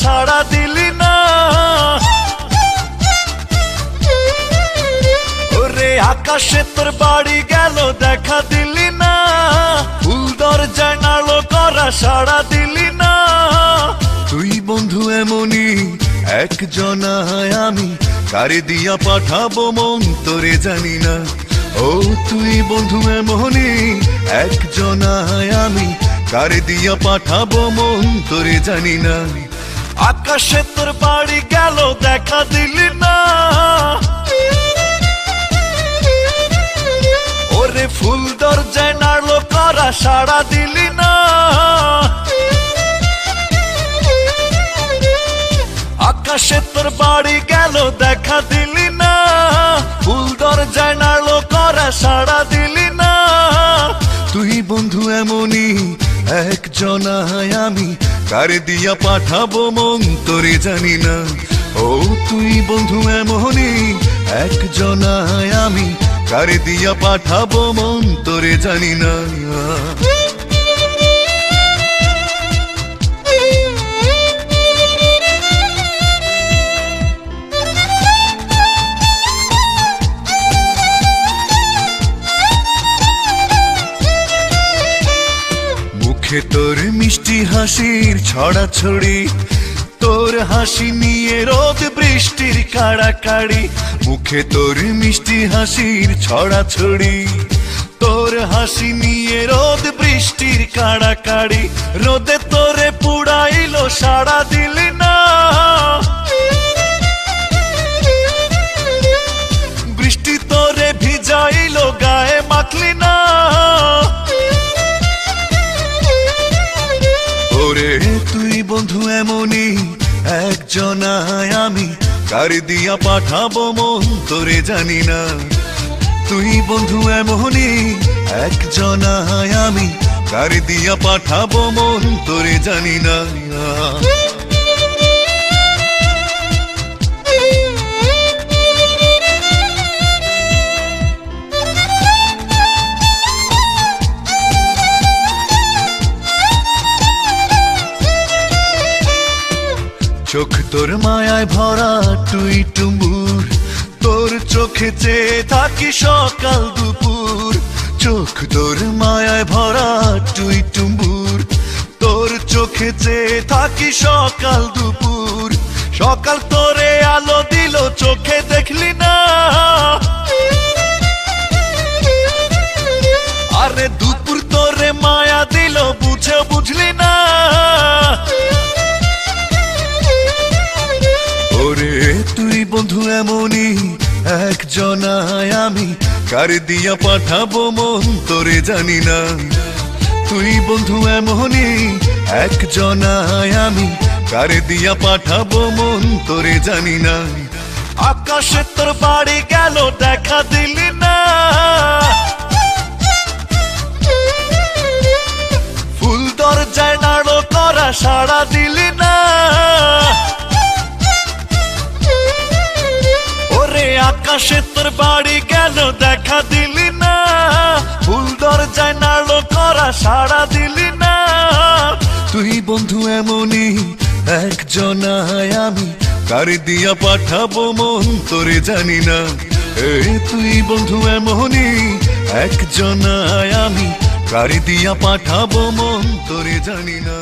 সাড়া দিলি না। ওরে আকাশে তোর বাড়ি গেল দেখা দিলি না, ফুল দরজায় নাড়লো করা সাড়া দিলি না। তুই বন্ধু এমনই একজনায় আমি, কারে দিয়া পাঠাবো মন তোরে জানি না। ও তুই বন্ধু এমনই একজনায় আমি, কারে দিয়া পাঠাবো মন তোরে জানি না। আকাশে তোর বাড়ি গেল দেখা দিলি না, ওরে ফুল দরজায় নাড়লো করা সাড়া দিলি না। আকাশে তোর বাড়ি গেল দেখা দিলি না, ফুল দরজায় নাড়লো করা সাড়া দিলি না। তুই বন্ধু এমনই একজনায় আমি, কারে দিয়া পাঠাবো মন তোরে জানি না। ও তুই বন্ধু এমনই একজনায় আমি, কারে দিয়া পাঠাবো মন তোরে জানি না। মুখে তোর মিষ্টি হাসির ছড়াছড়ি, তোর হাসি নিয়ে রোদ বৃষ্টির কাড়াকাড়ি। মুখে তোর মিষ্টি হাসির ছড়াছড়ি, তোর হাসি নিয়ে রোদ বৃষ্টির কাড়াকাড়ি। রোদে তোরে পুড়াইলো সাড়া দিলি না, বৃষ্টি তোরে ভিজাইলো গায়ে মাখলি না। ওরে তুই বন্ধু এমনই একজনায় আমি, কারে দিয়া পাঠাবো মন তোরে জানি না। তুই বন্ধু এমনই একজনায় আমি, কারে দিয়া পাঠাবো মন তোরে জানি না। চোখ তোর মায়ায় ভরা টুই টুম্বুর, তোর চোখে চেয়ে থাকি সকাল দুপুর। চোখ তোর মায়ায় ভরা টুই টুম্বুর, তোর চোখে চেয়ে থাকি সকাল দুপুর। সকাল তোরে আলো দিল চোখে দেখলি না, আরে দুপুর তোরে মায়া দিল বুঝে বুঝলি না। ওরে তুই বন্ধু এমনই একজনায় আমি, কারে দিয়া পাঠাবো মন তোরে জানি না। তুই বন্ধু এমনই একজনায় আমি, কারে দিয়া পাঠাবো মন তোরে জানি না। আকাশে তোর বাড়ি গেল দেখা দিলি না, ফুল দরজায় নাড়ো করা সাড়া দিলি না। আকাশে তোর বাড়ি গেল দেখা দিলি না, ফুল দরজায় নাড়লো করা সাড়া দিলি না। তুই বন্ধু এমনই একজনায় আমি, কারে দিয়া পাঠাবো মন তোরে জানি না। তুই বন্ধু এমনই একজনায় আমি, কারে দিয়া পাঠাবো মন তোরে জানি না।